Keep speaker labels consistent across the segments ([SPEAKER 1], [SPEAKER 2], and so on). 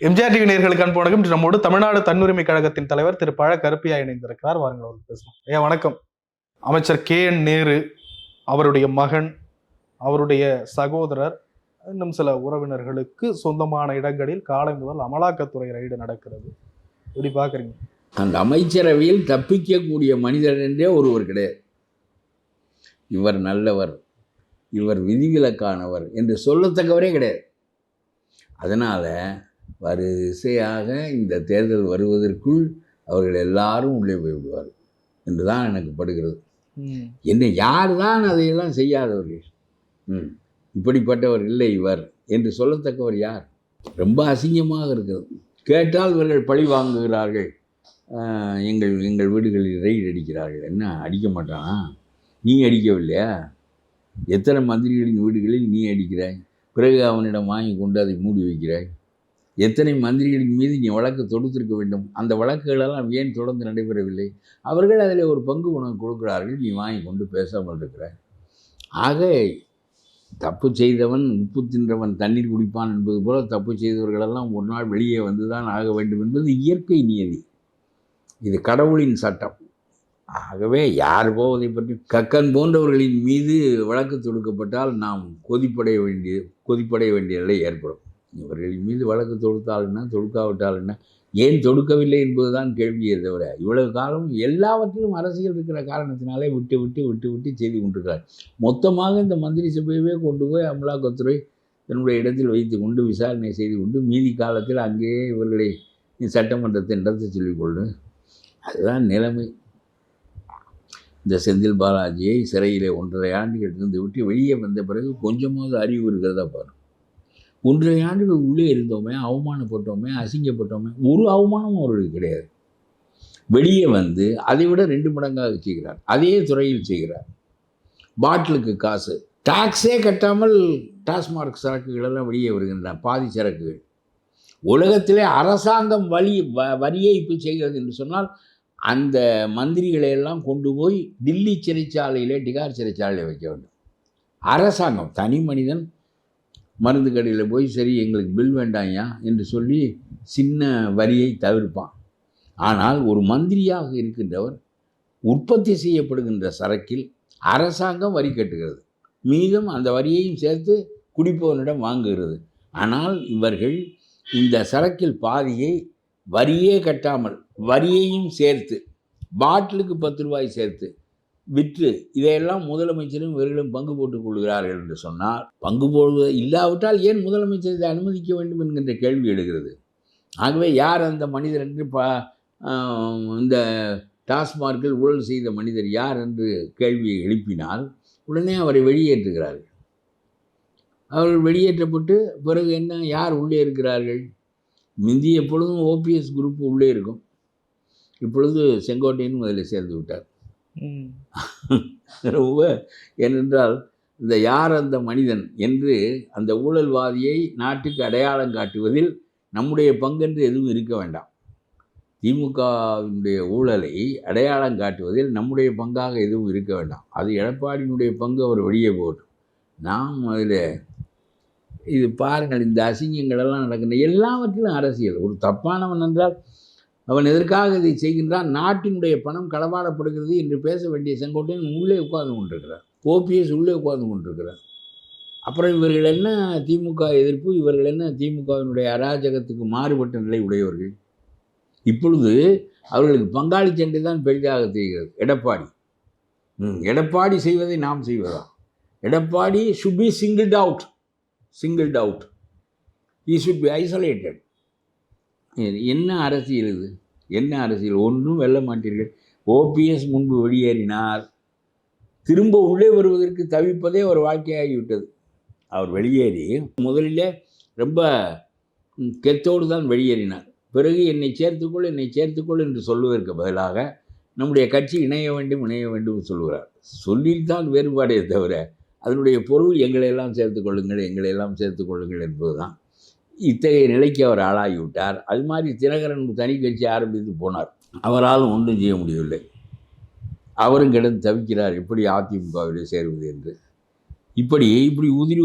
[SPEAKER 1] MGR TV நேயர்களுக்கு அன்பு வணக்கம். இன்று நம்மோடு தமிழ்நாடு தன்னுரிமை கழகத்தின் தலைவர் திரு பழ கருப்பையா இணைந்திருக்கிறார். வாருங்கள் அவர்கள் பேசலாம். ஐயா வணக்கம். அமைச்சர் KN நேரு, அவருடைய மகன், அவருடைய சகோதரர், இன்னும் சில உறவினர்களுக்கு சொந்தமான இடங்களில் காலை முதல் அமலாக்கத்துறை ரைடு நடக்கிறது. எப்படி பாக்குறீங்க?
[SPEAKER 2] அந்த அமைச்சரவையில் தப்பிக்கக்கூடிய மனிதர் என்றே ஒருவர் கிடையாது. இவர் நல்லவர், இவர் விதிவிலக்கானவர் என்று சொல்லத்தக்கவரே கிடையாது. அதனால் வரிசையாக இந்த தேர்தல் வருவதற்குள் அவர்கள் எல்லாரும் உள்ளே போய்விடுவார் என்று தான் எனக்கு படுகிறது. என்ன யார் தான் அதையெல்லாம் செய்யாதவர்கள்? இப்படிப்பட்டவர் இல்லை இவர் என்று சொல்லத்தக்கவர் யார்? ரொம்ப அசிங்கமாக இருக்கிறது. கேட்டால் இவர்கள் பழி வாங்குகிறார்கள். எங்கள் வீடுகளில் ரெய்டு அடிக்கிறார்கள். என்ன அடிக்க மாட்டானா? நீ அடிக்கவில்லையா? எத்தனை மந்திரிகளின் வீடுகளில் நீ அடிக்கிறாய்? பிறகு அவனிடம் வாங்கி கொண்டு அதை மூடி வைக்கிறாய். எத்தனை மந்திரிகளின் மீது நீ வழக்கு தொடுத்திருக்க வேண்டும்? அந்த வழக்குகளெல்லாம் ஏன் தொடர்ந்து நடைபெறவில்லை? அவர்கள் அதில் ஒரு பங்கு உனக்கு கொடுக்கிறார்கள், நீ வாங்கி கொண்டு பேசாமல் இருக்கிறாய். ஆக தப்பு செய்தவன் உப்பு தின்றவன் தண்ணீர் குடிப்பான் என்பது போல தப்பு செய்தவர்களெல்லாம் ஒரு நாள் வெளியே வந்து தான் ஆக வேண்டும் என்பது இயற்கை நியதி. இது கடவுளின் சட்டம். ஆகவே யார் போவதை பற்றி கக்கன் போன்றவர்களின் மீது வழக்கு தொடுக்கப்பட்டால் நாம் கொதிப்படைய வேண்டிய நிலை ஏற்படும். இவர்களின் மீது வழக்கு தொடுத்தால் என்ன, தொடுக்காவிட்டால் என்ன? ஏன் தொடுக்கவில்லை என்பதுதான் கேள்வியே தவிர, இவ்வளவு காலம் எல்லாவற்றிலும் அரசியல் இருக்கிற காரணத்தினாலே விட்டு செய்து கொண்டிருக்கிறார். மொத்தமாக இந்த மந்திரி சபையவே கொண்டு போய் அமலாக்கத்துறை தன்னுடைய இடத்தில் வைத்து கொண்டு விசாரணை செய்து கொண்டு மீதி காலத்தில் அங்கேயே இவர்களை சட்டமன்றத்தை நடத்த சொல்லிக்கொண்டு, அதுதான் நிலைமை. இந்த செந்தில் பாலாஜியை சிறையிலே 1.5 ஆண்டுகள் இருந்து விட்டு வெளியே வந்த பிறகு கொஞ்சமாவது அறிவு இருக்கிறதா பாரு. 1.5 ஆண்டுகள் உள்ளே இருந்தோமே, அவமானப்பட்டோமே, அசிங்கப்பட்டோமே, ஒரு அவமானமும் அவர்களுக்கு கிடையாது. வெளியே வந்து அதை விட 2 மடங்காக செய்கிறார். அதே துறையில் செய்கிறார். பாட்டிலுக்கு காசு, டாக்ஸே கட்டாமல் டாஸ்மார்க் சரக்குகள் எல்லாம் வெளியே வருகின்றன. பாதி சரக்குகள் உலகத்திலே அரசாங்கம் வரியை இப்போ செய்கிறது என்று சொன்னால் அந்த மந்திரிகளை எல்லாம் கொண்டு போய் டில்லி சிறைச்சாலையிலே, டிகார் சிறைச்சாலையில் வைக்க வேண்டும். அரசாங்கம், தனி மனிதன் மருந்து கடையில் போய் சரி எங்களுக்கு பில் வேண்டாயா என்று சொல்லி சின்ன வரியை தவிர்ப்பான். ஆனால் ஒரு மந்திரியாக இருக்கின்றவர் உற்பத்தி செய்யப்படுகின்ற சரக்கில் அரசாங்கம் வரி கட்டுகிறது. மீதும் அந்த வரியையும் சேர்த்து குடிப்பவனிடம் வாங்குகிறது. ஆனால் இவர்கள் இந்த சரக்கில் பாதியை வரியே கட்டாமல் வரியையும் சேர்த்து பாட்டிலுக்கு 10 ரூபாய் சேர்த்து விற்று இதையெல்லாம் முதலமைச்சரும் இவர்களும் பங்கு போட்டுக் கொள்கிறார்கள் என்று சொன்னால், பங்கு போடுவது இல்லாவிட்டால் ஏன் முதலமைச்சர் இதை அனுமதிக்க வேண்டும் என்கின்ற கேள்வி எழுகிறது. ஆகவே யார் அந்த மனிதர் என்று இந்த டாஸ்மார்க்கில் ஊழல் செய்த மனிதர் யார் என்று கேள்வியை எழுப்பினால் உடனே அவரை வெளியேற்றுகிறார்கள். அவர்கள் வெளியேற்றப்பட்டு பிறகு என்ன, யார் உள்ளே இருக்கிறார்கள்? முந்தி எப்பொழுதும் OPS குரூப் உள்ளே இருக்கும். இப்பொழுது செங்கோட்டையனும் அதில் சேர்ந்து விட்டார். ரொம்ப ஏனென்றால் இந்த யார் அந்த மனிதன் என்று அந்த ஊழல்வாதியை நாட்டுக்கு அடையாளம் காட்டுவதில் நம்முடைய பங்கென்று எதுவும் இருக்க வேண்டாம். திமுகவினுடைய ஊழலை அடையாளம் காட்டுவதில் நம்முடைய பங்காக எதுவும் இருக்க வேண்டாம். அது எடப்பாடியினுடைய பங்கு, அவர் வெளியே போகட்டும். நாம் அதில் இது பாருங்கள், இந்த அசிங்கங்களெல்லாம் நடக்கின்ற எல்லாவற்றிலும் அரசியல். ஒரு தப்பானவன் என்றால் அவன் எதற்காக இதை செய்கின்றான்? நாட்டினுடைய பணம் களவாடப்படுகிறது என்று பேச வேண்டிய செங்கோட்டையன் உள்ளே உட்கார்ந்து கொண்டிருக்கிறார். OPS உள்ளே உட்கார்ந்து கொண்டிருக்கிறார். அப்புறம் இவர்கள் என்ன திமுக எதிர்ப்பு, இவர்கள் என்ன திமுகவினுடைய அராஜகத்துக்கு மாறுபட்ட நிலை உடையவர்கள்? இப்பொழுது அவர்களுக்கு பங்காளி சண்டை தான் பெரிதாக தெரிகிறது. எடப்பாடி செய்வதை நாம் செய்வதா? Edappadi should be singled out. He should be isolated. என்ன அரசியல் இது? என்ன அரசியல்? ஒன்றும் வெல்ல மாட்டீர்கள். OPS முன்பு வெளியேறினார். திரும்ப உள்ளே வருவதற்கு தவிப்பதே ஒரு வாழ்க்கையாகிவிட்டது. அவர் வெளியேறி முதலிலே ரொம்ப கெத்தோடு தான் வெளியேறினார். பிறகு என்னை சேர்த்துக்கொள் என்று சொல்வதற்கு பதிலாக நம்முடைய கட்சி இணைய வேண்டும் சொல்லுகிறார். சொல்லில்தான் வேறுபாடே தவிர அதனுடைய பொருள் எங்களையெல்லாம் சேர்த்துக்கொள்ளுங்கள் என்பது தான். இத்தகைய நிலைக்கு அவர் ஆளாகிவிட்டார். அது மாதிரி தினகரன் தனி கட்சி ஆரம்பித்து போனார். அவரால் ஒன்றும் செய்ய முடியவில்லை. அவரும் கிடந்து தவிக்கிறார், எப்படி அதிமுகவிலே சேருவது என்று. இப்படி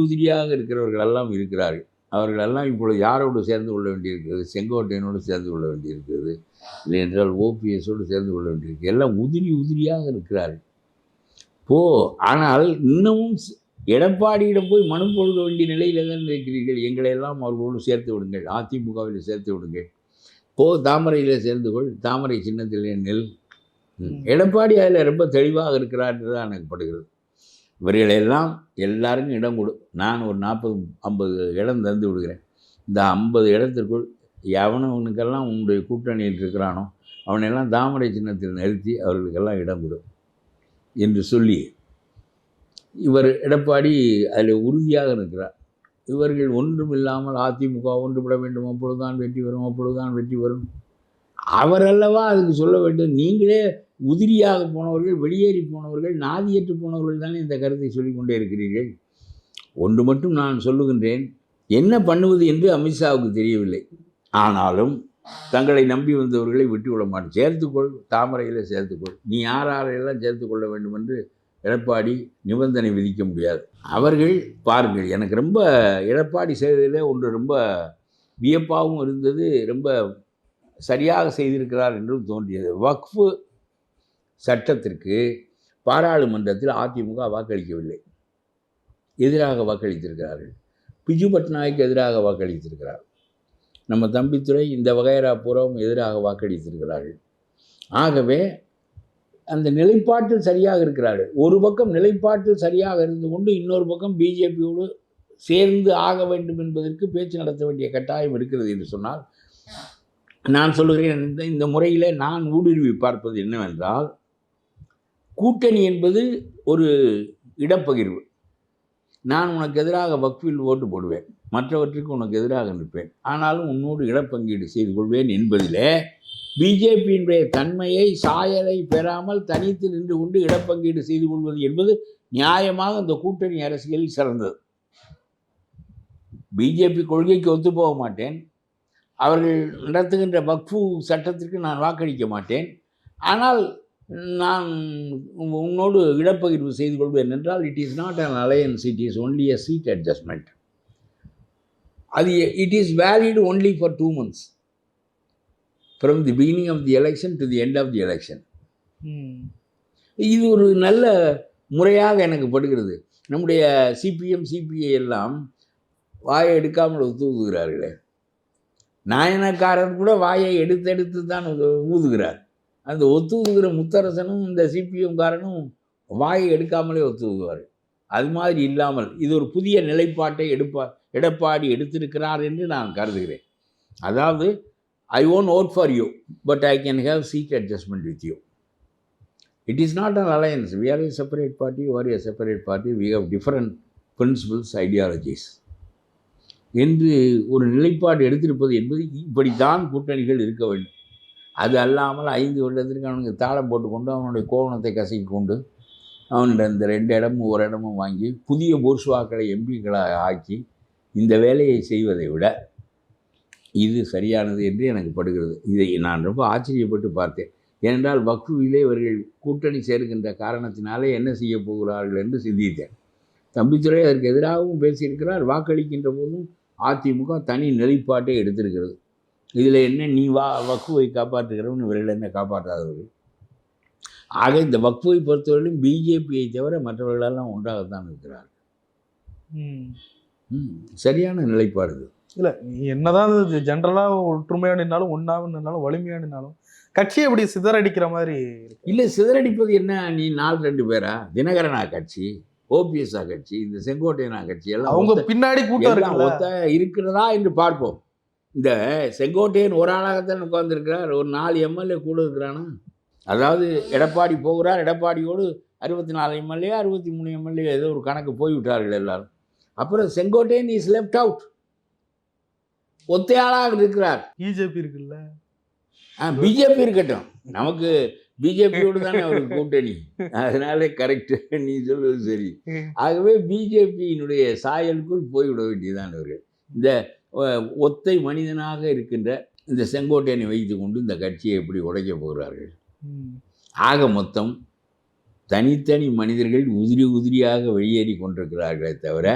[SPEAKER 2] உதிரியாக இருக்கிறவர்கள் எல்லாம் இருக்கிறார்கள். அவர்களெல்லாம் இப்பொழுது யாரோடு சேர்ந்து கொள்ள வேண்டியிருக்கிறது? செங்கோட்டையனோடு சேர்ந்து கொள்ள வேண்டியிருக்கிறது, இல்லை என்றால் ஓபிஎஸோடு சேர்ந்து கொள்ள வேண்டியிருக்கு. எல்லாம் உதிரியாக இருக்கிறார்கள். ஆனால் இன்னமும் எடப்பாடியிடம் போய் மனு கொடுக்க வேண்டிய நிலையில் தான் இருக்கிறீர்கள். எங்களை எல்லாம் அவர்களோடு சேர்த்து விடுங்கள், அதிமுகவில் சேர்த்து விடுங்கள், தாமரையில் சேர்ந்து கொள், தாமரை சின்னத்திலே நெல். எடப்பாடி அதில் ரொம்ப தெளிவாக இருக்கிறார் என்று தான் எனக்கு படுகிறது. இவர்களெல்லாம் எல்லாருக்கும் இடம் கொடு, நான் ஒரு 40-50 இடம் தந்து விடுகிறேன். இந்த 50 இடத்திற்குள் எவனவனுக்கெல்லாம் உன்னுடைய கூட்டணியில் இருக்கிறானோ அவனெல்லாம் தாமரை சின்னத்தில் நிறுத்தி அவர்களுக்கெல்லாம் இடம் கொடு என்று சொல்லி இவர் எடப்பாடி அதில் உறுதியாக இருக்கிறார். இவர்கள் ஒன்றும் இல்லாமல் அதிமுக ஒன்றுபட வேண்டும், அப்பொழுதுதான் வெற்றி வரும், அப்பொழுதுதான் வெற்றி வரும். அவரல்லவா அதுக்கு சொல்ல வேண்டும். நீங்களே உதிரியாக போனவர்கள், வெளியேறி போனவர்கள், நாதியற்று போனவர்கள் தானே இந்த கருத்தை சொல்லிக்கொண்டே இருக்கிறீர்கள். ஒன்று மட்டும் நான் சொல்லுகின்றேன், என்ன பண்ணுவது என்று அமித்ஷாவுக்கு தெரியவில்லை. ஆனாலும் தங்களை நம்பி வந்தவர்களை விட்டுவிட மாட்டேன். சேர்த்துக்கொள், தாமரையில் சேர்த்துக்கொள், நீ யாரெல்லாம் சேர்த்துக்கொள்ள வேண்டும் என்று எடப்பாடி நிபந்தனை விதிக்க முடியாது. அவர்கள் பாருங்கள், எனக்கு ரொம்ப எடப்பாடி செய்ததில் ஒன்று ரொம்ப வியப்பாகவும் இருந்தது, ரொம்ப சரியாக செய்திருக்கிறார் என்றும் தோன்றியது. வக்ஃபு சட்டத்திற்கு பாராளுமன்றத்தில் அதிமுக வாக்களிக்கவில்லை, எதிராக வாக்களித்திருக்கிறார்கள். பிஜு பட்நாயக் எதிராக வாக்களித்திருக்கிறார், நம்ம தம்பித்துறை, இந்த வகைரா புறம் எதிராக வாக்களித்திருக்கிறார்கள். ஆகவே அந்த நிலைப்பாட்டில் சரியாக இருக்கிறார்கள். ஒரு பக்கம் நிலைப்பாட்டில் சரியாக இருந்து கொண்டு இன்னொரு பக்கம் பிஜேபியோடு சேர்ந்து ஆக வேண்டும் என்பதற்கு பேச்சு நடத்த வேண்டிய கட்டாயம் இருக்கிறது என்று சொன்னால், நான் சொல்லுகிறேன், இந்த முறையில் நான் ஊடுருவி பார்ப்பது என்னவென்றால், கூட்டணி என்பது ஒரு இடப்பகிர்வு. நான் உனக்கு எதிராக வக்ஃபில் ஓட்டு போடுவேன், மற்றவற்றுக்கு உனக்கு எதிராக நிற்பேன், ஆனாலும் உன்னோடு இடப்பங்கீடு செய்து கொள்வேன் என்பதிலே பிஜேபியினுடைய தன்மையை, சாயலை பெறாமல் தனித்து நின்று கொண்டு இடப்பங்கீடு செய்து கொள்வது என்பது நியாயமாக அந்த கூட்டணி அரசியலில் சிறந்தது. பிஜேபி கொள்கைக்கு ஒத்துப்போக மாட்டேன், அவர்கள் நடத்துகின்ற வக்ஃபு சட்டத்திற்கு நான் வாக்களிக்க மாட்டேன், ஆனால் நான் உன்னோடு இடப்பகிர்வு செய்து கொள்வேன் என்றால், it is not an alliance, it is only a seat adjustment. அது it is valid only for 2 months from the beginning of the election to the end of the election. இது ஒரு நல்ல முறையாக எனக்கு படுகிறது. நம்முடைய சிபிஎம், சிபிஐ எல்லாம் வாயை எடுக்காமல் ஊதுகிறார்களே, நாயனக்காரர் கூட வாயை எடுத்து தான் ஊதுகிறார். அந்த ஊதுகிற முத்தரசனும் இந்த சிபிஎம் காரனும் வாயை எடுக்காமலே ஊதுவார். அது மாதிரி இல்லாமல் இது ஒரு புதிய நிலைப்பாட்டை எடப்பாடி எடுத்திருக்கிறார் என்று நான் கருதுகிறேன். அதாவது, I won't vote for you, but I can have seat adjustment with you. It is not an alliance. We are a separate party, you are a separate party, we have different principles, ideologies. என்று ஒரு நிலைப்பாடு எடுத்திருப்பது என்பது இப்படித்தான் கூட்டணிகள் இருக்க வேண்டும். அது அல்லாமல் 5 வருடத்திற்கு அவனுக்கு தாளம் போட்டுக்கொண்டு அவனுடைய கோவணத்தை கசக்கி கொண்டு அவனுடைய இந்த 2 இடமும் 1 இடமும் வாங்கி புதிய போர்சுவாக்களை எம்பிக்களாக ஆக்கி இந்த வேலையை செய்வதை விட இது சரியானது என்று எனக்கு படுகிறது. இதை நான் ரொம்ப ஆச்சரியப்பட்டு பார்த்தேன். ஏனென்றால் வக்ஃபிலே இவர்கள் கூட்டணி சேர்க்கின்ற காரணத்தினாலே என்ன செய்ய போகிறார்கள் என்று சிந்தித்தேன். தம்பித்துறை அதற்கு எதிராகவும் பேசியிருக்கிறார். வாக்களிக்கின்ற போதும் அதிமுக தனி நிலைப்பாட்டை எடுத்திருக்கிறது. இதில் என்ன, நீ வக்ஃபுவை காப்பாற்றுகிறவன், இவர்கள் என்ன காப்பாற்றாதவர்கள். ஆக இந்த வக்ஃபுவை பொறுத்தவரையிலும் பிஜேபியை தவிர மற்றவர்களெல்லாம் ஒன்றாகத்தான் இருக்கிறார்கள். சரியான நிலைப்பாடு இது.
[SPEAKER 1] இல்லை, என்னதான் ஜென்ரலாக ஒற்றுமையாக நின்னாலும், ஒன்றாக நின்னாலும், வலிமையாக நின்னாலும் கட்சி அப்படி சிதறடிக்கிற மாதிரி
[SPEAKER 2] இல்லை. சிதறடிப்பது என்ன, நீ 4-2 பேரா? தினகரனா கட்சி, ஓபிஎஸ்ஆ கட்சி, இந்த செங்கோட்டையனா கட்சி எல்லாம்
[SPEAKER 1] அவங்க பின்னாடி கூட்டம்
[SPEAKER 2] இருக்கிறதா என்று பார்ப்போம். இந்த செங்கோட்டையன் ஒரு ஆளாகத்தான் உட்கார்ந்துருக்கிறார், ஒரு 4 எம்எல்ஏ கூட இருக்கிறானா? அதாவது எடப்பாடி போகிறார், எடப்பாடியோடு 64 எம்எல்ஏ 63 எம்எல்ஏ ஏதோ ஒரு கணக்கு போய்விட்டார்கள் எல்லாரும். அப்புறம் செங்கோட்டையன் இஸ் லெஃப்ட் அவுட், ஒத்தையாளாக இருக்கிறார்.
[SPEAKER 1] பிஜேபி இருக்குல்ல,
[SPEAKER 2] பிஜேபி இருக்கட்டும், நமக்கு பிஜேபியோடு தானே அவருக்கு கூட்டணி, அதனால கரெக்டு, நீ சொல்வது சரி. ஆகவே பிஜேபியினுடைய சாயலுக்குள் போய்விட வேண்டியதான் அவர்கள். இந்த ஒத்தை மனிதனாக இருக்கின்ற இந்த செங்கோட்டையனை வைத்து கொண்டு இந்த கட்சியை எப்படி உடைக்க போகிறார்கள்? ஆக மொத்தம் தனித்தனி மனிதர்கள் உதிரியாக வெளியேறி கொண்டிருக்கிறார்களே தவிர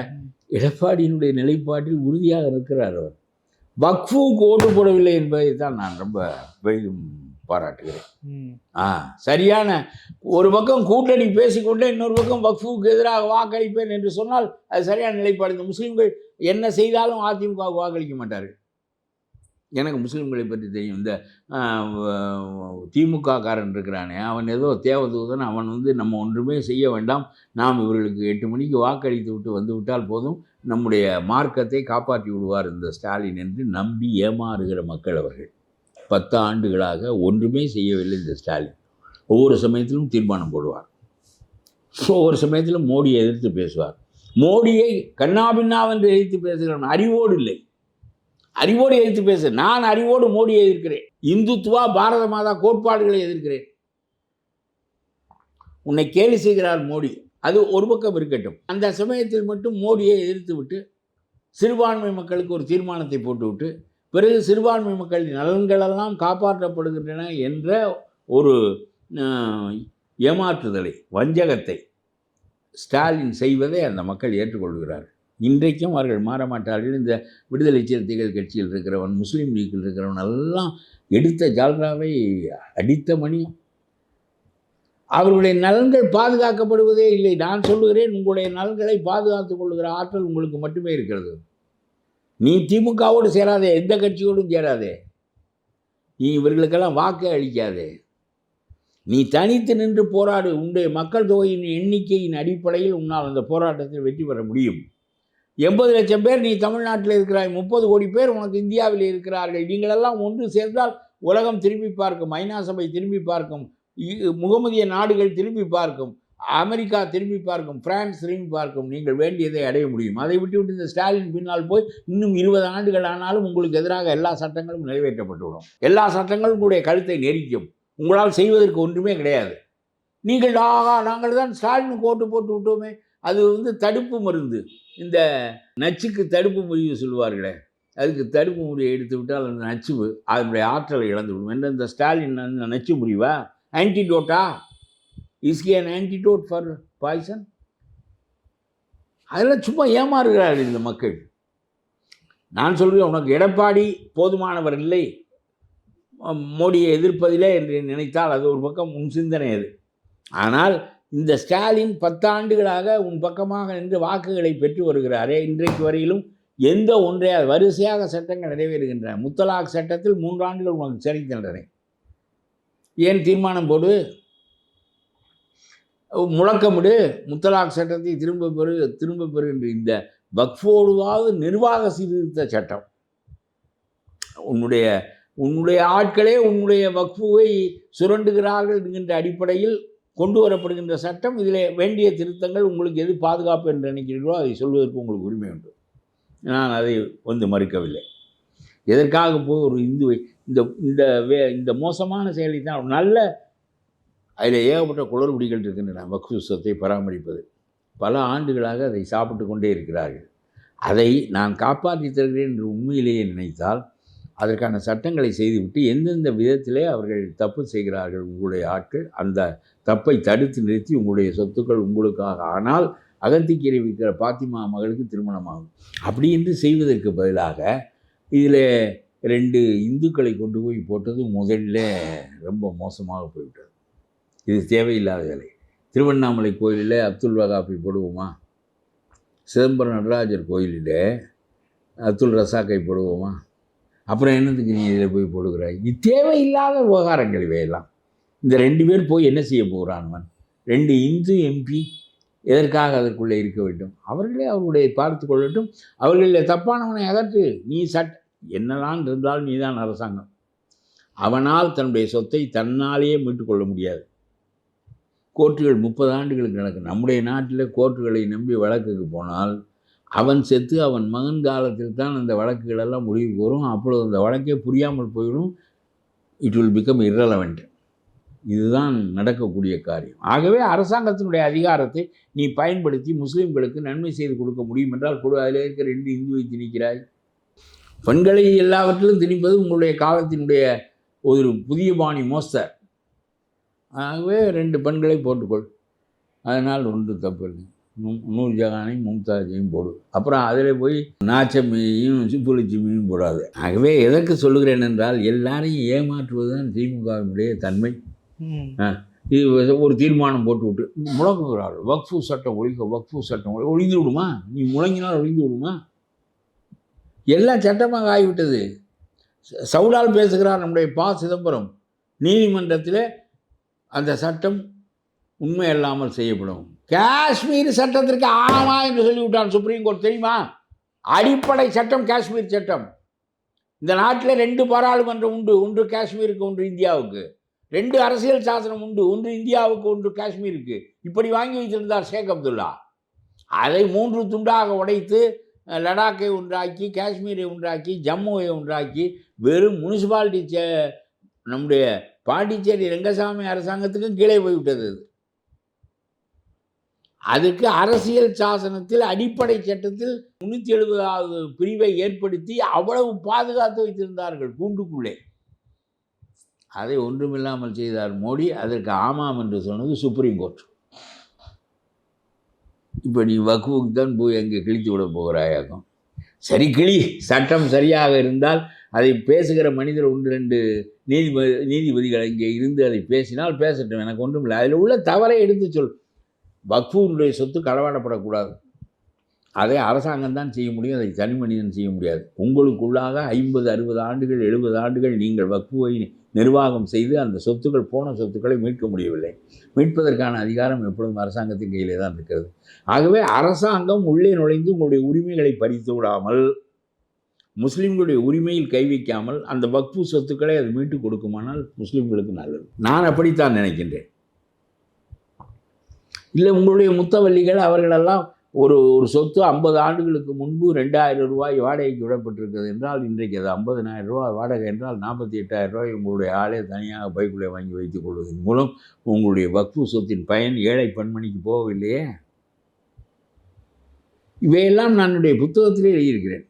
[SPEAKER 2] எடப்பாடியினுடைய நிலைப்பாட்டில் உறுதியாக இருக்கிறார். அவர் வக்ஃபுக்கு ஓட்டு போடவில்லை என்பதை தான் நான் ரொம்ப பெரிதும் பாராட்டுகிறேன். சரியான ஒரு பக்கம் கூட்டணி பேசிக்கொண்டே இன்னொரு பக்கம் வக்ஃபுக்கு எதிராக வாக்களிப்பேன் என்று சொன்னால் அது சரியான நிலைப்பாடு. இந்த முஸ்லீம்கள் என்ன செய்தாலும் அதிமுக வாக்களிக்க மாட்டார்கள். எனக்கு முஸ்லீம்களை பற்றி தெரியும். இந்த திமுக காரன் இருக்கிறானே, அவன் ஏதோ தேவதூதன், அவன் நம்ம ஒன்றுமே செய்ய வேண்டாம், நாம் இவர்களுக்கு 8 மணிக்கு வாக்களித்து விட்டு வந்து விட்டால் போதும், நம்முடைய மார்க்கத்தை காப்பாற்றி விடுவார் இந்த ஸ்டாலின் என்று நம்பி ஏமாறுகிற மக்கள் அவர்கள். 10 ஆண்டுகளாக ஒன்றுமே செய்யவில்லை இந்த ஸ்டாலின். ஒவ்வொரு சமயத்திலும் தீர்மானம் போடுவார், ஒவ்வொரு சமயத்திலும் மோடியை எதிர்த்து பேசுவார். மோடியை கண்ணாபின்னாவென்று எதிர்த்து பேசுகிறவன் அறிவோடு இல்லை, அறிவோடு எதிர்த்து பேச. நான் அறிவோடு மோடியை எதிர்க்கிறேன், இந்துத்துவா பாரத மாதா கோட்பாடுகளை எதிர்க்கிறேன். உன்னை கேலி செய்கிறார் மோடி, அது ஒரு பக்கம் இருக்கட்டும். அந்த சமயத்தில் மட்டும் மோடியை எதிர்த்து விட்டு சிறுபான்மை மக்களுக்கு ஒரு தீர்மானத்தை போட்டுவிட்டு பிறகு சிறுபான்மை மக்களின் நலன்களெல்லாம் காப்பாற்றப்படுகின்றன என்ற ஒரு ஏமாற்றுதலை, வஞ்சகத்தை ஸ்டாலின் செய்வதை அந்த மக்கள் ஏற்றுக்கொள்கிறார்கள். இன்றைக்கும் அவர்கள் மாறமாட்டார்கள். இந்த விடுதலை சிறுத்தைகள் கட்சியில் இருக்கிறவன், முஸ்லீம் லீக்கில் இருக்கிறவன் எல்லாம் எடுத்த ஜால்ராவை அடித்த மணியும். அவர்களுடைய நலன்கள் பாதுகாக்கப்படுவதே இல்லை. நான் சொல்லுகிறேன், உங்களுடைய நலன்களை பாதுகாத்துக் கொள்ளுகிற ஆற்றல் உங்களுக்கு மட்டுமே இருக்கிறது. நீ திமுகவோடு சேராதே, எந்த கட்சியோடும் சேராதே, நீ இவர்களுக்கெல்லாம் வாக்கை அளிக்காதே, நீ தனித்து நின்று போராடு. உன்னுடைய மக்கள் தொகையின் எண்ணிக்கையின் அடிப்படையில் உன்னால் அந்த போராட்டத்தில் வெற்றி பெற முடியும். 80 லட்சம் பேர் நீ தமிழ்நாட்டில் இருக்கிறாய், 30 கோடி பேர் உனக்கு இந்தியாவில் இருக்கிறார்கள். நீங்களெல்லாம் ஒன்று சேர்ந்தால் உலகம் திரும்பி பார்க்கும், ஐநா சபை திரும்பி பார்க்கும், முகமதிய நாடுகள் திரும்பி பார்க்கும், அமெரிக்கா திரும்பி பார்க்கும், பிரான்ஸ் திரும்பி பார்க்கும். நீங்கள் வேண்டியதை அடைய முடியும். அதை விட்டு இந்த ஸ்டாலின் பின்னால் போய் இன்னும் 20 ஆண்டுகள் ஆனாலும் உங்களுக்கு எதிராக எல்லா சட்டங்களும் நிறைவேற்றப்பட்டுவிடும். எல்லா சட்டங்களும் உங்களுடைய கழுத்தை நெரிக்கும். உங்களால் செய்வதற்கு ஒன்றுமே கிடையாது. நாங்கள் தான் ஸ்டாலினுக்கு ஓட்டு போட்டு விட்டோமே, அது தடுப்பு மருந்து. இந்த நச்சுக்கு தடுப்பு முறிவு சொல்லுவார்களே, அதுக்கு தடுப்பு முறிவை எடுத்து விட்டால் அந்த நச்சு அதனுடைய ஆற்றலை இழந்து விடும் என்ற இந்த ஸ்டாலின் அந்த நச்சு முறிவா, ஆன்டிடோட்டா, is an antidote for poison? அதெல்லாம் சும்மா ஏமாறுகிறார்கள் இந்த மக்கள். நான் சொல்கிறேன், உனக்கு எடப்பாடி போதுமானவர் இல்லை மோடியை எதிர்ப்பதிலே என்று நினைத்தால் அது ஒரு பக்கம் உன் சிந்தனை. அது ஆனால் இந்த ஸ்டாலின் 10 ஆண்டுகளாக உன் பக்கமாக நின்று வாக்குகளை பெற்று வருகிறாரே, இன்றைக்கு வரையிலும் எந்த ஒன்றை வரிசையாக சட்டங்கள் நிறைவேறுகின்றன. முத்தலாக் சட்டத்தில் 3 ஆண்டுகள் உனக்கு சிறை தண்டனை. ஏன் தீர்மானம் போடு, முழக்கமிடு, முத்தலாக் சட்டத்தை திரும்ப பெறு என்று. இந்த வக்ஃபோடுவாவது நிர்வாக சீர்திருத்த சட்டம். உன்னுடைய ஆட்களே உன்னுடைய வக்ஃபுவை சுரண்டுகிறார்கள் என்கின்ற அடிப்படையில் கொண்டு வரப்படுகின்ற சட்டம். இதில் வேண்டிய திருத்தங்கள், உங்களுக்கு எது பாதுகாப்பு என்று நினைக்கிறீர்களோ அதை சொல்வதற்கு உங்களுக்கு உரிமை உண்டு. நான் அதை மறுக்கவில்லை. எதற்காக போய் ஒரு இந்துவை இந்த மோசமான செயலை தான் நல்ல அதில் ஏகப்பட்ட குளறுபடிகள் இருக்கின்றன. வக்ஃபு சொத்தை பராமரிப்பது பல ஆண்டுகளாக அதை சாப்பிட்டு கொண்டே இருக்கிறார்கள். அதை நான் காப்பாற்றி தருகிறேன் என்று உண்மையிலேயே நினைத்தால் அதற்கான சட்டங்களை செய்துவிட்டு எந்தெந்த விதத்திலே அவர்கள் தப்பு செய்கிறார்கள் உங்களுடைய ஆட்கள், அந்த தப்பை தடுத்து நிறுத்தி உங்களுடைய சொத்துக்கள் உங்களுக்காக ஆனால் அகத்திக்கீரை விற்கிற பாத்திமா மகளுக்கு திருமணமாகும் அப்படி என்று செய்வதற்கு பதிலாக இதில் 2 இந்துக்களை கொண்டு போய் போட்டது முதல்ல ரொம்ப மோசமாக போய்விட்டது. இது தேவையில்லாத வேலை. திருவண்ணாமலை கோயிலில் அப்துல் வகாப்பை போடுவோமா? சிதம்பரம் நடராஜர் கோயிலில் அப்துல் ரசாக்கை போடுவோமா? அப்புறம் என்னத்துக்கு நீ இதில் போய் போடுகிறாய்? இது தேவையில்லாத விவகாரங்கள் இவையெல்லாம். இந்த 2 பேர் போய் என்ன செய்ய போகிறான்வன்? 2 இந்து எம்பி எதற்காக அதற்குள்ளே இருக்க வேண்டும்? அவர்களே அவர்களுடைய பார்த்து கொள்ளட்டும். அவர்களில் தப்பானவனை அகற்று. நீ என்னதான் இருந்தாலும் நீ தான் அரசாங்கம். அவனால் தன்னுடைய சொத்தை தன்னாலேயே மீட்டுக்கொள்ள முடியாது. கோர்ட்டுகள் 30 ஆண்டுகளுக்கு நடக்கும். நம்முடைய நாட்டில் கோர்ட்டுகளை நம்பி வழக்குக்கு போனால் அவன் செத்து அவன் மகன் காலத்தில் தான் அந்த வழக்குகளெல்லாம் முடிவுக்கு வரும். அப்பொழுது அந்த வழக்கே புரியாமல் போயிடும். It will become irrelevant. இதுதான் நடக்கக்கூடிய காரியம். ஆகவே அரசாங்கத்தினுடைய அதிகாரத்தை நீ பயன்படுத்தி முஸ்லீம்களுக்கு நன்மை செய்து கொடுக்க முடியும் என்றால் கொடு. அதில் இருக்கிற 2 இந்துவை திணிக்கிறாய். பெண்களை எல்லாவற்றிலும் திணிப்பது உங்களுடைய காலத்தினுடைய ஒரு புதிய பாணி மோஸ்தர். ஆகவே 2 பெண்களை போட்டுக்கொள், அதனால் ஒன்று தப்பு இல்லை. நூர்ஜஹானையும் மும்தாஜையும் போடு. அப்புறம் அதில் போய் நாச்சம்மியையும் சுப்புலட்சுமியும் போடாது. ஆகவே எதற்கு சொல்லுகிறேன் என்றால், எல்லாரையும் ஏமாற்றுவது தான் திமுகவினுடைய தன்மை. இது ஒரு தீர்மானம் போட்டு விட்டு முழங்குகிறார்கள், வக்ஃபு சட்டம் ஒழிக்க, வக்ஃபு சட்டம் ஒழிந்து விடுமா? நீ முழங்கினால் ஒழிந்து விடுமா? எல்லாம் சட்டமாக ஆகிவிட்டது. சவுடால் பேசுகிறார் நம்முடைய ப. சிதம்பரம், நீதிமன்றத்தில் அந்த சட்டம் உண்மை அல்லாமல் செய்யப்படும். காஷ்மீர் சட்டத்திற்கு ஆமா என்று சொல்லிவிட்டான் சுப்ரீம் கோர்ட், தெரியுமா? அடிப்படை சட்டம் காஷ்மீர் சட்டம். இந்த நாட்டில் 2 பாராளுமன்றம் உண்டு, ஒன்று காஷ்மீருக்கு, ஒன்று இந்தியாவுக்கு. 2 அரசியல் சாசனம் உண்டு, ஒன்று இந்தியாவுக்கு, ஒன்று காஷ்மீருக்கு. இப்படி வாங்கி வைத்திருந்தார் ஷேக் அப்துல்லா. அதை 3 துண்டாக உடைத்து லடாக்கை ஒன்றாக்கி, காஷ்மீரை ஒன்றாக்கி, ஜம்முவை ஒன்றாக்கி, வெறும் முனிசிபாலிட்டி நம்முடைய பாண்டிச்சேரி ரெங்கசாமி அரசாங்கத்துக்கும் கீழே போய்விட்டது. அதுக்கு அரசியல் சாசனத்தில் அடிப்படை சட்டத்தில் 370வது பிரிவை ஏற்படுத்தி அவ்வளவு பாதுகாத்து வைத்திருந்தார்கள் கூண்டுக்குள்ளே. அதை ஒன்றுமில்லாமல் செய்தார் மோடி. அதற்கு ஆமாம் என்று சொன்னது சுப்ரீம் கோர்ட். இப்போ நீ வக்குவுக்கு தான் போய் அங்கே கிழித்து விட போகிறாயாக்கும். சரி, கிளி. சட்டம் சரியாக இருந்தால் அதை பேசுகிற மனிதர் 1-2 நீதிபதிகள் இங்கே இருந்து அதை பேசினால் பேசட்டும், எனக்கு ஒன்றும் இல்லை. அதில் உள்ள தவறை எடுத்து சொல். வக்ஃபுடைய சொத்து களவாடப்படக்கூடாது. அதை அரசாங்கம் தான் செய்ய முடியும், அதை தனி மனிதன் செய்ய முடியாது. உங்களுக்குள்ளாக 50, 60 ஆண்டுகள், 70 ஆண்டுகள் நீங்கள் வக்ஃபுவை நிர்வாகம் செய்து அந்த சொத்துக்கள், போன சொத்துக்களை மீட்க முடியவில்லை. மீட்பதற்கான அதிகாரம் எப்பொழுதும் அரசாங்கத்தின் கையிலே தான் இருக்கிறது. ஆகவே அரசாங்கம் உள்ளே நுழைந்து உங்களுடைய உரிமைகளை பறித்து விடாமல், முஸ்லீம்களுடைய உரிமையில் கை வைக்காமல் அந்த வக்ஃபு சொத்துக்களை அது மீட்டு கொடுக்குமானால் முஸ்லீம்களுக்கு நல்லது. நான் அப்படித்தான் நினைக்கின்றேன். இல்லை, உங்களுடைய முத்தவல்லிகள் அவர்களெல்லாம் ஒரு சொத்து 50 ஆண்டுகளுக்கு முன்பு 2000 ரூபாய் வாடகைக்கு விடப்பட்டிருக்கிறது என்றால், இன்றைக்கு அது 50,000 ரூபாய் வாடகை என்றால் 48,000 ரூபாய் உங்களுடைய ஆளே தனியாக பைக்குள்ளே வாங்கி வைத்துக் கொள்வதன் மூலம் உங்களுடைய வக்ஃபு சொத்தின் பயன் ஏழை பெண்மணிக்கு போகவில்லையே. இவையெல்லாம் நான் என்னுடைய புத்தகத்திலே எழுதியிருக்கிறேன்.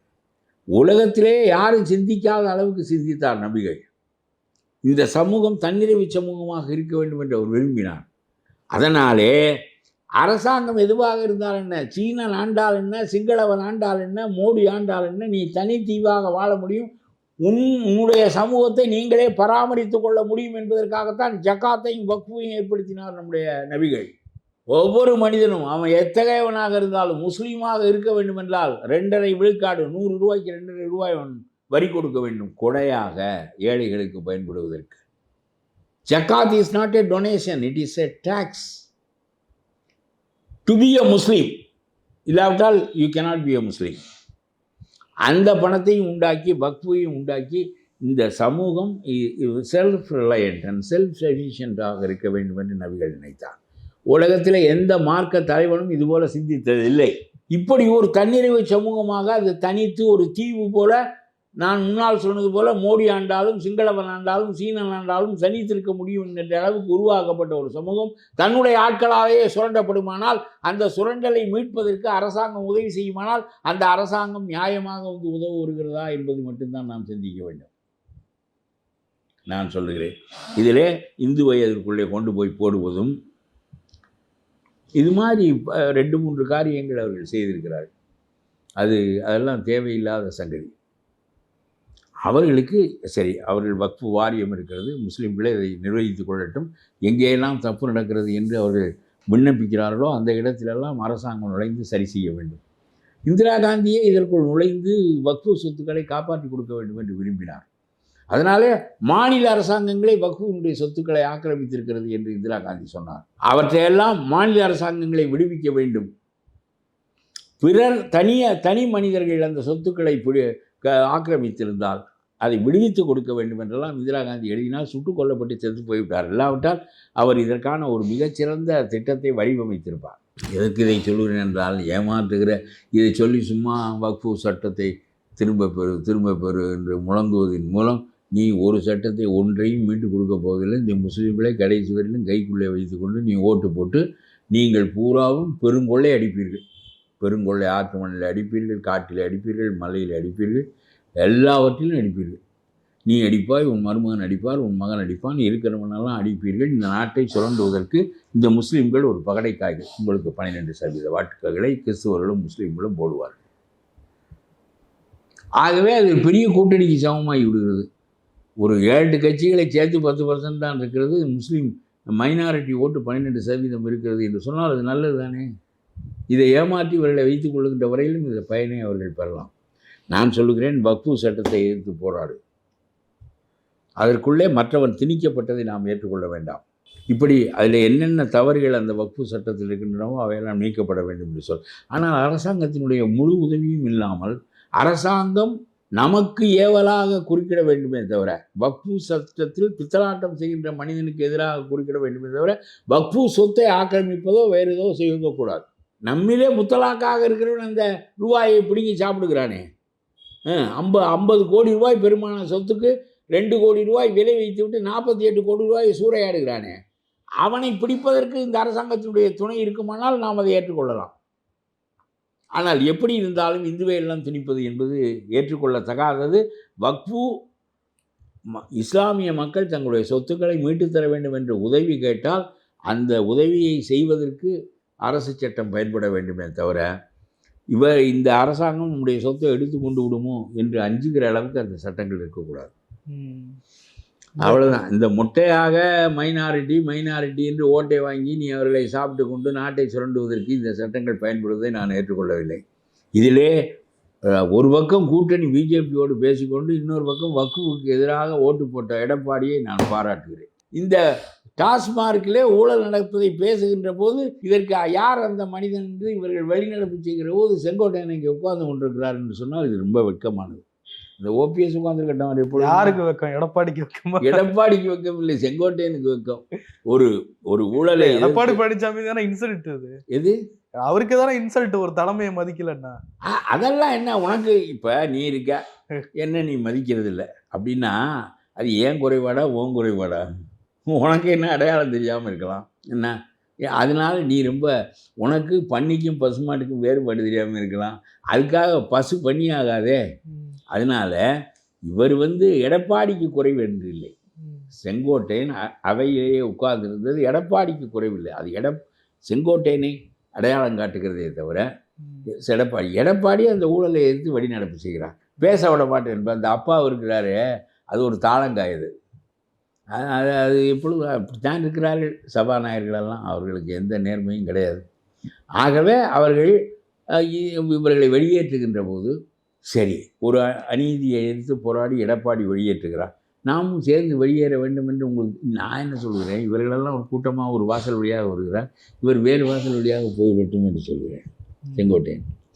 [SPEAKER 2] உலகத்திலே யாரும் சிந்திக்காத அளவுக்கு சிந்தித்தார் நபிகள். இந்த சமூகம் தன்னிறைவு சமூகமாக இருக்க வேண்டும் என்று அவர் விரும்பினார். அதனாலே அரசாங்கம் எதுவாக இருந்தால் என்ன, சீனன் ஆண்டால் என்ன, சிங்களவன் ஆண்டால் என்ன, மோடி ஆண்டால் என்ன, நீ தனித்தீவாக வாழ முடியும், உன்னுடைய சமூகத்தை நீங்களே பராமரித்து கொள்ள முடியும் என்பதற்காகத்தான் ஜக்காத்தையும் வக்ஃபையும் ஏற்படுத்தினார் நம்முடைய நபிகள். ஒவ்வொரு மனிதனும் அவன் எத்தகையவனாக இருந்தாலும் முஸ்லீமாக இருக்க வேண்டும் என்றால் 2.5 விழுக்காடு, 100 ரூபாய்க்கு 2.5 ரூபாய் வரி கொடுக்க வேண்டும், கொடையாக ஏழைகளுக்கு பயன்படுவதற்கு. ஜக்காத் is not a donation, it is a tax to be a Muslim. இல்லாவிட்டால் you cannot be a Muslim. அந்த பணத்தையும் உண்டாக்கி, வக்ஃபையும் உண்டாக்கி, இந்த சமூகம் செல்ஃப் ரிலையன்ட் அண்ட் செல்ஃப் சஃபிஷியண்டாக இருக்க வேண்டும் என்று நபிகள் நினைத்தார். உலகத்தில் எந்த மார்க்க தலைவனும் இதுபோல சிந்தித்ததில்லை. இப்படி ஒரு தன்னிறைவு சமூகமாக அது தனித்து ஒரு தீவு போல, நான் முன்னால் சொன்னது போல, மோடி ஆண்டாலும் சிங்களவன் ஆண்டாலும் சீனன் ஆண்டாலும் தனித்திருக்க முடியும் என்ற அளவுக்கு உருவாக்கப்பட்ட ஒரு சமூகம் தன்னுடைய ஆட்களாலேயே சுரண்டப்படுமானால், அந்த சுரண்டலை மீட்பதற்கு அரசாங்கம் உதவி செய்யுமானால், அந்த அரசாங்கம் நியாயமாக வந்து உதவ வருகிறதா என்பது மட்டும்தான் நாம் சிந்திக்க வேண்டும். நான் சொல்லுகிறேன், இதிலே இந்துவை அதற்குள்ளே கொண்டு போய் போடுவதும், இது மாதிரி 2-3 காரியங்கள் அவர்கள் செய்திருக்கிறார்கள். அதெல்லாம் தேவையில்லாத சங்கதி. அவர்களுக்கு சரி, அவர்கள் வக்ஃபு வாரியம் இருக்கிறது, முஸ்லீம்களே அதை நிர்வகித்துக் கொள்ளட்டும். எங்கேயெல்லாம் தப்பு நடக்கிறது என்று அவர்கள் விண்ணப்பிக்கிறார்களோ அந்த இடத்திலெல்லாம் அரசாங்கம் நுழைந்து சரி செய்ய வேண்டும். இந்திரா காந்தியே இதற்குள் நுழைந்து வக்ஃபு சொத்துக்களை காப்பாற்றி கொடுக்க வேண்டும் என்று விரும்பினார். அதனாலே மாநில அரசாங்கங்களே வக்ஃபுடைய சொத்துக்களை ஆக்கிரமித்திருக்கிறது என்று இந்திரா காந்தி சொன்னார். அவற்றையெல்லாம் மாநில அரசாங்கங்களை விடுவிக்க வேண்டும். பிறர் தனி மனிதர்கள் அந்த சொத்துக்களை ஆக்கிரமித்திருந்தால் அதை விடுவித்து கொடுக்க வேண்டும் என்றெல்லாம் இந்திரா காந்தி எழுதினால் சுட்டுக் கொல்லப்பட்டு சென்று போய்விட்டார். இல்லாவிட்டால் அவர் இதற்கான ஒரு மிகச்சிறந்த திட்டத்தை வடிவமைத்திருப்பார். எதற்கு இதை சொல்கிறேன் என்றால், ஏமாற்றுகிற இதை சொல்லி சும்மா வக்ஃபு சட்டத்தை திரும்ப பெறு என்று முழங்குவதன் மூலம் நீ ஒரு சட்டத்தை ஒன்றையும் மீட்டு கொடுக்க போவதில்லை. இந்த முஸ்லீம்களை கடைசி வரையிலும் கைக்குள்ளே வைத்துக்கொண்டு நீ ஓட்டு போட்டு நீங்கள் பூராவும் பெருங்கொள்ளை அடிப்பீர்கள். பெருங்கொள்ளை ஆற்று மண்ணில் அடிப்பீர்கள், காட்டில் அடிப்பீர்கள், மலையில் அடிப்பீர்கள், எல்லாவற்றிலும் அடிப்பீர்கள். நீ அடிப்பாய், உன் மருமகன் அடிப்பார், உன் மகன் அடிப்பான், இருக்கிறவனெல்லாம் அடிப்பீர்கள். இந்த நாட்டை சுரண்டுவதற்கு இந்த முஸ்லீம்கள் ஒரு பகடைக்காய்கள். உங்களுக்கு 12% வாக்குகளை கிறிஸ்துவர்களும் முஸ்லீம்களும் போடுவார்கள். ஆகவே அது பெரிய கூட்டணிக்கு சமமாகி விடுகிறது. ஒரு 7 கட்சிகளை சேர்த்து 10% தான் இருக்கிறது. முஸ்லீம் மைனாரிட்டி ஓட்டு 12% இருக்கிறது என்று சொன்னால் அது நல்லது தானே. இதை ஏமாற்றி இவர்களை வைத்துக் கொள்கின்ற வரையிலும் இந்த பயனை அவர்கள் பெறலாம். நான் சொல்லுகிறேன், வக்ஃபு சட்டத்தை எதிர்த்து போராடு. அதற்குள்ளே மற்றவன் திணிக்கப்பட்டதை நாம் ஏற்றுக்கொள்ள வேண்டாம். இப்படி அதில் என்னென்ன தவறுகள் அந்த வக்ஃபு சட்டத்தில் இருக்கின்றனவோ அவையெல்லாம் நீக்கப்பட வேண்டும் என்று சொல். ஆனால் அரசாங்கத்தினுடைய முழு உதவியும் இல்லாமல் அரசாங்கம் நமக்கு ஏவலாக குறுக்கிட வேண்டுமே தவிர, வக்ஃபு சட்டத்தில் பித்தலாட்டம் செய்கின்ற மனிதனுக்கு எதிராக குறுக்கிட வேண்டுமே தவிர, வக்ஃபு சொத்தை ஆக்கிரமிப்பதோ வேறு ஏதோ செய்யக்கூடாது. நம்மிலே முத்தலாக்காக இருக்கிறவன் அந்த ரூபாயை பிடுங்கி சாப்பிடுகிறானே, 50 கோடி ரூபாய் பெருமான சொத்துக்கு 2 கோடி ரூபாய் விலை வைத்து விட்டு 48 கோடி ரூபாயை சூறையாடுகிறானே, அவனை பிடிப்பதற்கு இந்த அரசாங்கத்தினுடைய துணை இருக்குமானால் நாம் அதை ஏற்றுக்கொள்ளலாம். ஆனால் எப்படி இருந்தாலும் இந்துவை எல்லாம் திணிப்பது என்பது ஏற்றுக்கொள்ளத்தகாதது. வக்ஃபு இஸ்லாமிய மக்கள் தங்களுடைய சொத்துக்களை மீட்டுத் தர வேண்டும் என்று உதவி கேட்டால் அந்த உதவியை செய்வதற்கு அரசு சட்டம் பயன்பட வேண்டுமே தவிர, இந்த அரசாங்கம் நம்முடைய சொத்தை எடுத்து கொண்டு விடுமோ என்று அஞ்சுகிற அளவுக்கு அந்த சட்டங்கள் இருக்கக்கூடாது. அவ்வளோதான். இந்த மொட்டையாக மைனாரிட்டி என்று ஓட்டை வாங்கி நீ அவர்களை சாப்பிட்டு கொண்டு நாட்டை சுரண்டுவதற்கு இந்த சட்டங்கள் பயன்படுவதை நான் ஏற்றுக்கொள்ளவில்லை. இதிலே ஒரு பக்கம் கூட்டணி பிஜேபியோடு பேசிக்கொண்டு இன்னொரு பக்கம் வக்ஃபுக்கு எதிராக ஓட்டு போட்ட எடப்பாடியை நான் பாராட்டுகிறேன். இந்த டாஸ்மார்க்கிலே ஊழல் நடப்பதை பேசுகின்ற போது இதற்கு யார் அந்த மனிதன் என்று இவர்கள் வெளிநடப்பு செய்கிற போது செங்கோட்டையன் இங்கே உட்கார்ந்து கொண்டிருக்கிறார் என்று சொன்னால் இது ரொம்ப வெட்கமானது. இந்த ஓபிஎஸ் உட்கார்ந்துருக்கட்டும், எப்போ
[SPEAKER 1] யாருக்கு வெக்கம்? எடப்பாடிக்கு வெக்கமா?
[SPEAKER 2] எடப்பாடிக்கு வெக்கம் இல்லை, செங்கோட்டையனுக்கு வெக்கம். ஒரு ஊழலை
[SPEAKER 1] எடப்பாடி பழனிசாமி தானே இன்சல்ட். அது
[SPEAKER 2] எது?
[SPEAKER 1] அவருக்கு தானே இன்சல்ட், ஒரு தலைமையை மதிக்கலன்னா.
[SPEAKER 2] அதெல்லாம் என்ன உனக்கு? இப்போ நீ இருக்க என்ன நீ மதிக்கிறது இல்லை அப்படின்னா அது ஏன் குறைபாடா உன் குறைபாடா? உனக்கு என்ன அடையாளம் தெரியாமல் இருக்கலாம் என்ன? அதனால் நீ ரொம்ப உனக்கு பன்னிக்கும் பசுமாட்டுக்கும் வேறுபாடு தெரியாமல் இருக்கலாம். அதுக்காக பசு பண்ணி ஆகாதே. அதனால் இவர் எடப்பாடிக்கு குறைவு என்று இல்லை. செங்கோட்டையன் அவையிலேயே உட்கார்ந்திருந்தது எடப்பாடிக்கு குறைவில்லை. அது செங்கோட்டையனை அடையாளம் காட்டுகிறதே தவிர எடப்பாடி அந்த ஊழலை எதிர்த்து வெளிநடப்பு செய்கிறார். பேச விட மாட்டேன் என்பது அந்த அப்பா இருக்கிறாரு, அது ஒரு தாளங்காயுது. அது எப்பொழுது அப்படித்தான் இருக்கிறார்கள் சபாநாயகர்களெல்லாம். அவர்களுக்கு எந்த நேர்மையும் கிடையாது. ஆகவே அவர்கள் இவர்களை வெளியேற்றுகின்ற போது சரி, ஒரு அநீதியை எதிர்த்து போராடி எடப்பாடி வெளியேற்றுகிறார், நாமும் சேர்ந்து வெளியேற வேண்டும் என்று உங்களுக்கு நான் என்ன சொல்கிறேன்? இவர்களெல்லாம் ஒரு கூட்டமாக ஒரு வாசல் வழியாக வருகிறார், இவர் வேறு வாசல் வழியாக போய்விட்டும் என்று சொல்கிறேன்.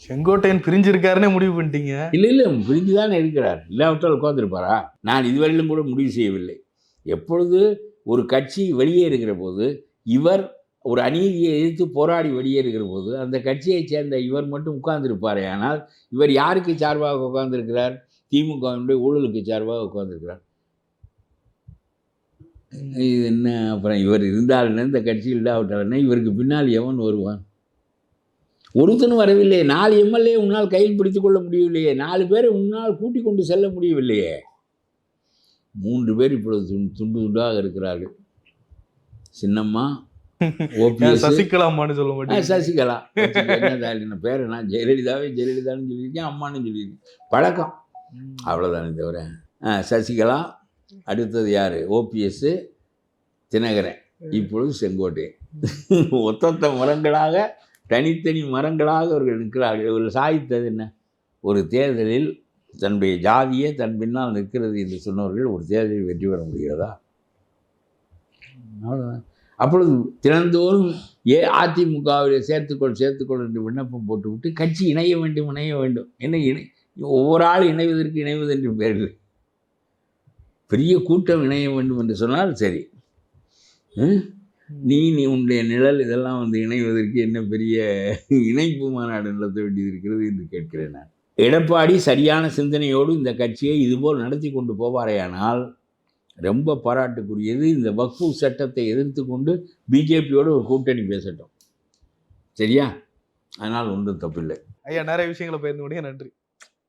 [SPEAKER 1] செங்கோட்டையன் பிரிஞ்சிருக்காருன்னே முடிவு பண்ணிட்டீங்க? இல்லை,
[SPEAKER 2] பிரிஞ்சு தானே இருக்கிறார். இல்லாவிட்டால் உட்கார்ந்துருப்பாரா? நான் இதுவரையிலும் கூட முடிவு செய்யவில்லை. எப்பொழுது ஒரு கட்சி வெளியேறுகிற போது, இவர் ஒரு அநீதியை எதிர்த்து போராடி வெளியேறுகிற போது அந்த கட்சியை சேர்ந்த இவர் மட்டும் உட்கார்ந்துருப்பாரே. ஆனால் இவர் யாருக்கு சார்பாக உட்கார்ந்துருக்கிறார்? திமுகவினுடைய ஊழலுக்கு சார்பாக உட்கார்ந்துருக்கிறார். இது என்ன? அப்புறம் இவர் இருந்தாலுன்னு இந்த கட்சி இல்லாவிட்டாலுன்னா இவருக்கு பின்னால் எவன் வருவான்? ஒருத்தனும் வரவில்லை. 4 எம்எல்ஏ உன்னால் கையில் பிடித்து கொள்ள முடியவில்லையே. 4 பேரை உன்னால் கூட்டிக் கொண்டு செல்ல முடியவில்லையே. 3 பேர் இப்பொழுது துண்டு துண்டாக இருக்கிறார்கள். சின்னம்மா, ஓபிஎஸ்,
[SPEAKER 1] சசிகலாமான்னு சொல்ல மாட்டேன்.
[SPEAKER 2] சசிகலா என்ன பேர்? நான் ஜெயலலிதான்னு சொல்லியிருக்கேன், அம்மானு சொல்லியிருக்கேன். பழக்கம் அவ்வளோதானே தவிர சசிகலா, அடுத்தது யார்? ஓபிஎஸ், தினகரன், இப்பொழுது செங்கோட்டையன். ஒத்தொத்த மரங்களாக, தனித்தனி மரங்களாக அவர்கள் நிற்கிறார்கள். இவர்கள் சாதித்தது என்ன? ஒரு தேர்தலில் தன்னுடைய ஜாதியே தன் பின்னால் நிற்கிறது என்று சொன்னவர்கள் ஒரு தேர்தலில் வெற்றி பெற முடிகிறதா? அவ்வளோதான். அப்பொழுது தினந்தோறும் அதிமுகவில் சேர்த்துக்கொள் என்று விண்ணப்பம் போட்டுவிட்டு கட்சி இணைய வேண்டும். என்ன ஒவ்வொரு ஆள் இணைவது என்று பேரில் பெரிய கூட்டம் இணைய வேண்டும் என்று சொன்னால் சரி, நீ உன்னுடைய நிழல் இதெல்லாம் இணைவதற்கு என்ன பெரிய இணைப்பு மாநாடு நடத்த வேண்டியது இருக்கிறது என்று கேட்கிறேன் நான். எடப்பாடி சரியான சிந்தனையோடு இந்த கட்சியை இதுபோல் நடத்தி கொண்டு போவாரேயானால் ரொம்ப பாராட்டுக்குரியது. இந்த வக்ஃபு சட்டத்தை எதிர்த்து கொண்டு பிஜேபியோடு ஒரு கூட்டணி பேசட்டும், சரியா? அதனால் ஒன்றும் தப்பில்லை.
[SPEAKER 1] ஐயா, நிறைய விஷயங்களை பகிர்ந்து முடிய நன்றி.